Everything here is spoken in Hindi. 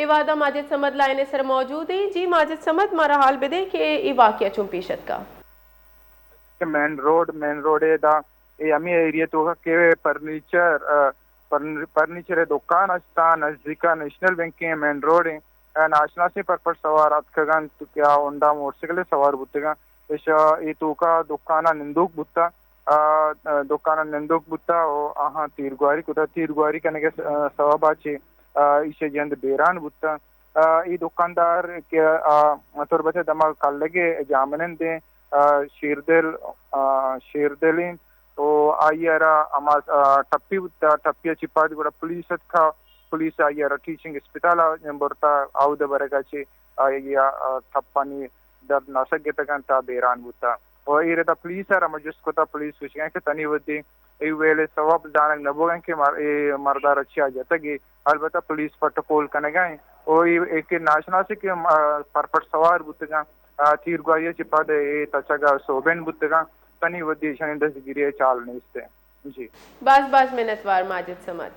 ये वादा माजिद समद लाइने सर मौजूद है। जी माजिद समद मारा हाल बेदे कि ये वाकया चुम पेशत का मेन रोड है दा ये अमी एरिया तो के फर्नीचर दुकान अस्ता नजदीका नेशनल बैंक के मेन रोड है नाशना से पर सवार अतकगन तो क्या होंडा मोटरसाइकिल सवार बुत्तेगा इस ये तो का दुकाना निंदुक बुत्ता दुकाना निंदुक बुत्ता ओ आहा तीरगुआरी कने के सवाबाचे इसे जंद बेरान बुत्ता ये दुकानदार के मतोर बचे दमा कल लगे जामनन दे शेरदलिन तो आयरा अमा टप्पी चिपादी ಕೂಡ पुलिस आयरा टीचिंग अस्पताल बरता आउद बरगाची आया थप्पानी दब नसक गेतगंता बेरान बुता और ये रहता पुलिस आरा मजस्कोता पुलिस कुछ के तनी वदी ये वेले सवाब दानक नबोगन के मरदार अच्छी आ जाता कि अलबत्ता पुलिस पटकोल कने गए और ये एक नाशना से के परपट सवार बुतगा तीरगुआरी चिपादे ये तचगा सोबेन बुतगा तनी वदी शनि 10 गिरिये चाल नहीं इससे जी बास बास मिनतवार माजिद समद।